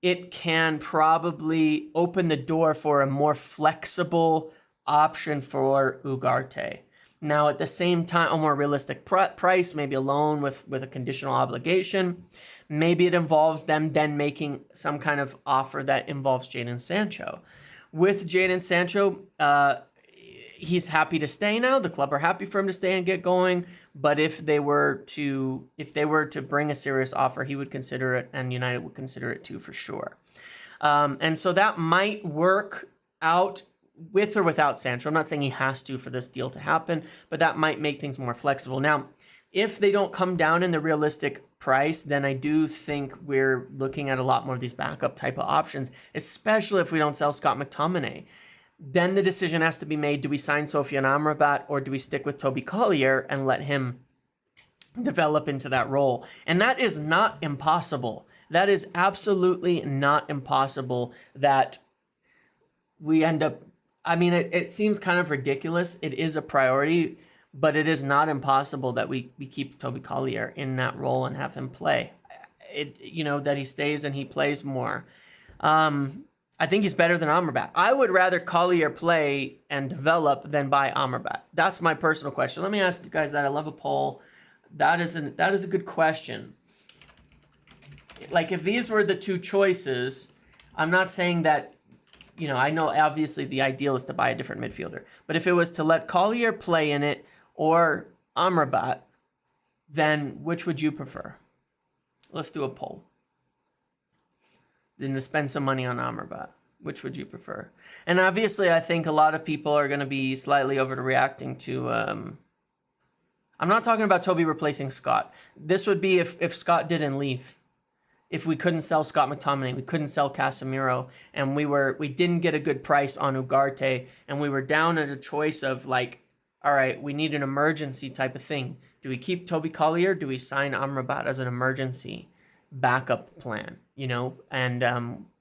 it can probably open the door for a more flexible option for Ugarte. Now, at the same time, a more realistic price, maybe a loan with a conditional obligation. Maybe it involves them then making some kind of offer that involves Jadon Sancho. With Jadon Sancho, he's happy to stay now. The club are happy for him to stay and get going. But if they were to bring a serious offer, he would consider it, and United would consider it too, for sure. And so that might work out with or without Sancho. I'm not saying he has to for this deal to happen, but that might make things more flexible. Now, if they don't come down in the realistic price, then I do think we're looking at a lot more of these backup type of options, especially if we don't sell Scott McTominay. Then the decision has to be made, do we sign Sofiane Amrabat, or do we stick with Toby Collier and let him develop into that role? And that is not impossible. That is absolutely not impossible that we end up... I mean, it seems kind of ridiculous. It is a priority, but it is not impossible that we keep Toby Collier in that role and have him play. That he stays and he plays more. I think he's better than Amrabat. I would rather Collier play and develop than buy Amrabat. That's my personal question. Let me ask you guys that. I love a poll. That is a good question. Like, if these were the two choices, I'm not saying that, I know obviously the ideal is to buy a different midfielder. But if it was to let Collier play in it or Amrabat, then which would you prefer? Let's do a poll. Then to spend some money on Amrabat, which would you prefer? And obviously, I think a lot of people are going to be slightly overreacting to... I'm not talking about Toby replacing Scott. This would be if Scott didn't leave. If we couldn't sell Scott McTominay, we couldn't sell Casemiro, and we didn't get a good price on Ugarte, and we were down at a choice of like, all right, we need an emergency type of thing. Do we keep Toby Collier? Do we sign Amrabat as an emergency backup plan? And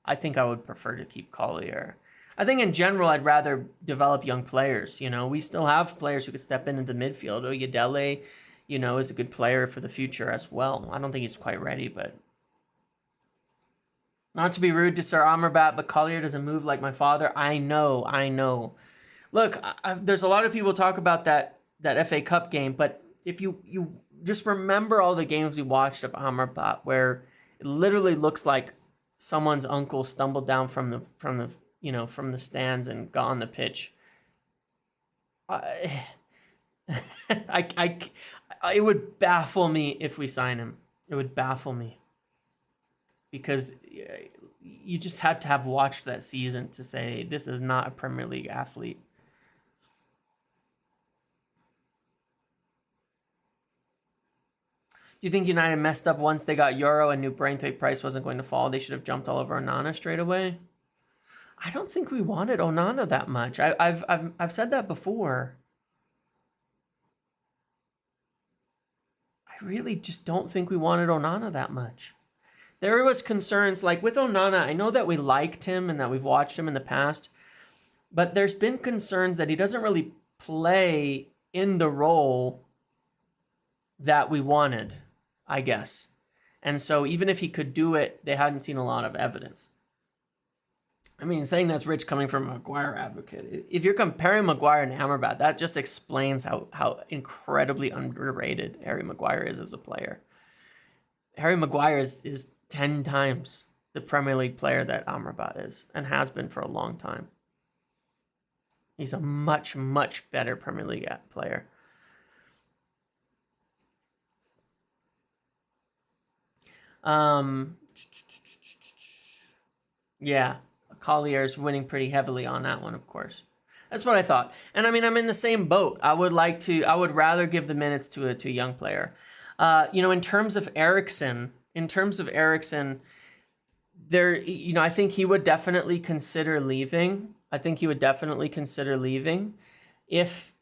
I think I would prefer to keep Collier. I think in general, I'd rather develop young players. We still have players who could step into the midfield. Oyedele, is a good player for the future as well. I don't think he's quite ready, but... Not to be rude to Sir Amrabat, but Collier doesn't move like my father. I know. Look, there's a lot of people talk about that FA Cup game, but if you just remember all the games we watched of Amrabat, where it literally looks like someone's uncle stumbled down from the stands and got on the pitch. It would baffle me if we sign him. It would baffle me. Because you just had to have watched that season to say this is not a Premier League athlete. Do you think United messed up once they got Euro and knew Braithwaite price wasn't going to fall? They should have jumped all over Onana straight away. I don't think we wanted Onana that much. I've said that before. I really just don't think we wanted Onana that much. There was concerns, like with Onana, I know that we liked him and that we've watched him in the past, but there's been concerns that he doesn't really play in the role that we wanted, I guess. And so even if he could do it, they hadn't seen a lot of evidence. I mean, saying that's rich coming from a Maguire advocate. If you're comparing Maguire and Amrabat, that just explains how incredibly underrated Harry Maguire is as a player. Harry Maguire is 10 times the Premier League player that Amrabat is and has been for a long time. He's a much, much better Premier League player. Yeah, Collier's winning pretty heavily on that one, of course. That's what I thought. And I mean, I'm in the same boat. I would rather give the minutes to a young player. In terms of Eriksen, there, I think he would definitely consider leaving. If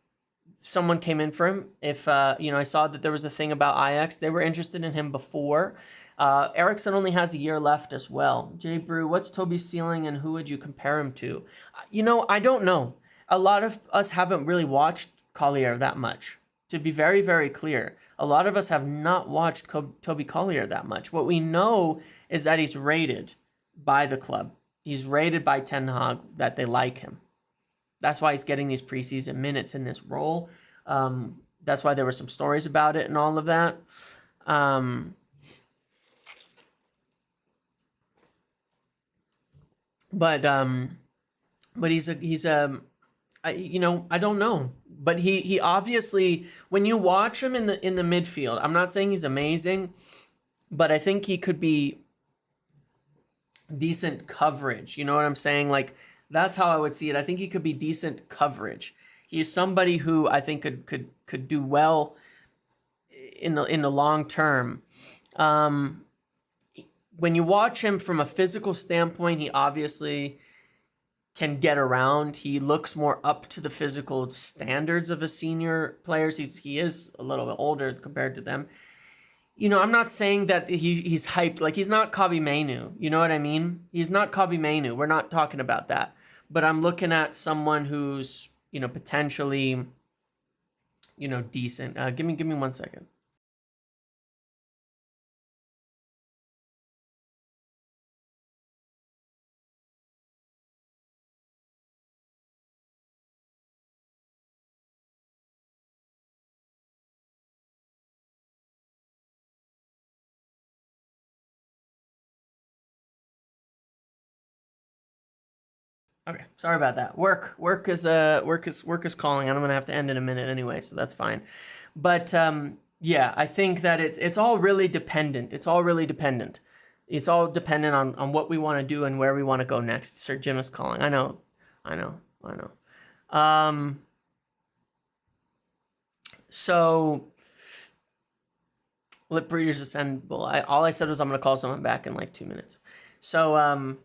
someone came in for him. If, I saw that there was a thing about Ajax. They were interested in him before. Eriksen only has a year left as well. Jay Brew, what's Toby's ceiling and who would you compare him to? I don't know. A lot of us haven't really watched Collier that much. To be very, very clear, a lot of us have not watched Toby Collier that much. What we know is that he's rated by the club. He's rated by Ten Hag that they like him. That's why he's getting these preseason minutes in this role. That's why there were some stories about it and all of that. But I don't know. But he obviously, when you watch him in the midfield, I'm not saying he's amazing, but I think he could be decent coverage. You know what I'm saying? Like, that's how I would see it. I think he could be decent coverage. He's somebody who I think could do well in the long term. When you watch him from a physical standpoint, he obviously can get around. He looks more up to the physical standards of a senior players. He is a little bit older compared to them. I'm not saying that he's hyped. Like, he's not Kobbie Mainoo. You know what I mean? He's not Kobbie Mainoo. We're not talking about that. But I'm looking at someone who's, potentially decent. Give me 1 second. Okay, sorry about that. Work is calling, and I'm gonna have to end in a minute anyway, so that's fine. But yeah, I think that it's all really dependent. It's all dependent on what we want to do and where we want to go next. Sir Jim is calling. I know. So Lip Breeders Assemble. All I said was I'm gonna call someone back in like 2 minutes. So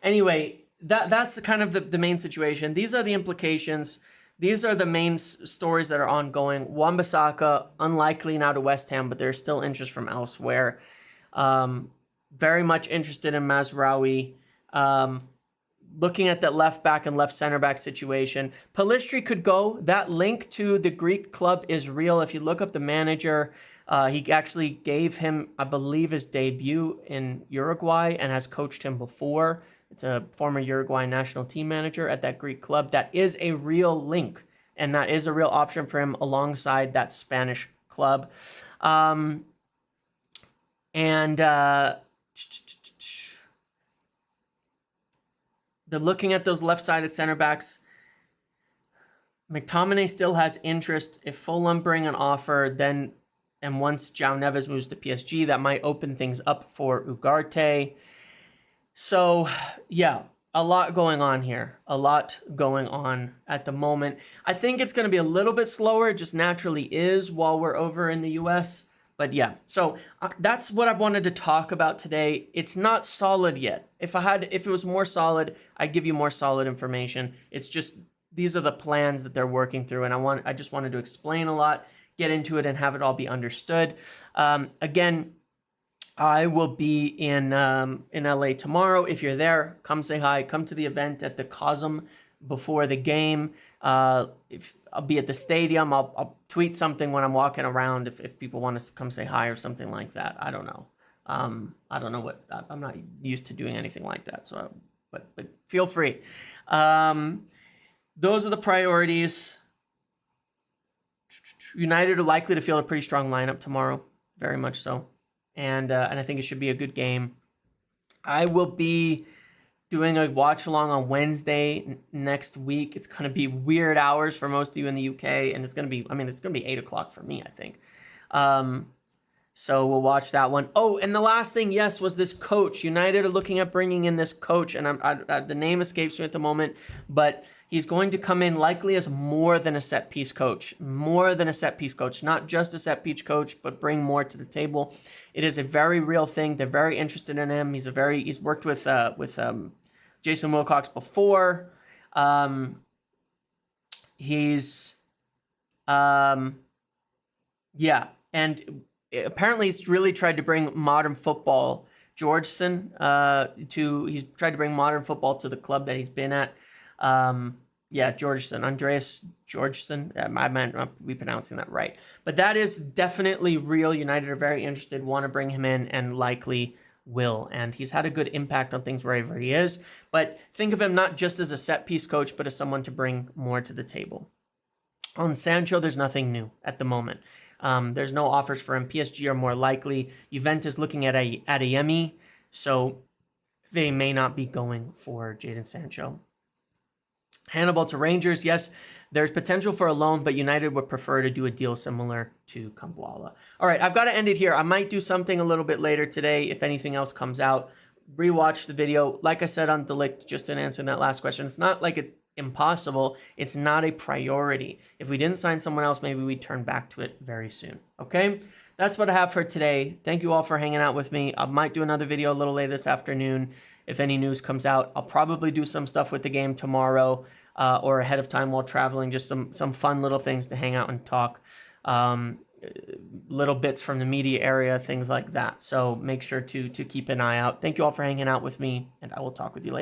anyway, that's kind of the main situation. These are the implications. These are the main stories that are ongoing. Wan-Bissaka, unlikely now to West Ham, but there's still interest from elsewhere. Very much interested in Mazraoui. Looking at that left back and left center back situation. Pellistri could go. That link to the Greek club is real. If you look up the manager, he actually gave him, I believe, his debut in Uruguay and has coached him before. It's a former Uruguay national team manager at that Greek club. That is a real link, and that is a real option for him alongside that Spanish club. They're looking at those left-sided center backs. McTominay still has interest. If Fulham bring an offer, then and once João Neves moves to PSG, that might open things up for Ugarte. So, yeah, a lot going on here. A lot going on at the moment. I think it's going to be a little bit slower. It just naturally is while we're over in the U.S. But yeah, so that's what I wanted to talk about today. It's not solid yet. If it was more solid, I'd give you more solid information. It's just these are the plans that they're working through, and I just wanted to explain a lot, get into it, and have it all be understood. Again, I will be in LA tomorrow. If you're there, come say hi. Come to the event at the Cosm before the game. If I'll be at the stadium, I'll tweet something when I'm walking around if people want to come say hi or something like that. I don't know. I don't know what I'm not used to doing anything like that. So, but feel free. Those are the priorities. United are likely to field a pretty strong lineup tomorrow, very much so, and I think it should be a good game. I will be doing a watch along on Wednesday next week. It's going to be weird hours for most of you in the UK, and it's going to be 8 o'clock for me, I think. So we'll watch that one. Oh, and the last thing, yes, was this coach. United are looking at bringing in this coach, and the name escapes me at the moment, but he's going to come in likely as more than a set-piece coach. More than a set-piece coach. Not just a set-piece coach, but bring more to the table. It is a very real thing. They're very interested in him. He's worked with Jason Wilcox before. And apparently he's really tried to bring modern football. He's tried to bring modern football to the club that he's been at. Andreas Georgeson. I might not be pronouncing that right. But that is definitely real. United are very interested, want to bring him in, and likely will. And he's had a good impact on things wherever he is. But think of him not just as a set-piece coach, but as someone to bring more to the table. On Sancho, there's nothing new at the moment. There's no offers for him. PSG are more likely. Juventus looking at Adeyemi, so they may not be going for Jadon Sancho. Hannibal to Rangers, yes, there's potential for a loan, but United would prefer to do a deal similar to Kambuala. All right, I've got to end it here. I might do something a little bit later today if anything else comes out. Rewatch the video. Like I said on Delict, just in answering that last question, it's not like it's impossible. It's not a priority. If we didn't sign someone else, maybe we'd turn back to it very soon. Okay? That's what I have for today. Thank you all for hanging out with me. I might do another video a little later this afternoon if any news comes out. I'll probably do some stuff with the game tomorrow or ahead of time while traveling. Just some fun little things to hang out and talk. Little bits from the media area, things like that. So make sure to keep an eye out. Thank you all for hanging out with me, and I will talk with you later.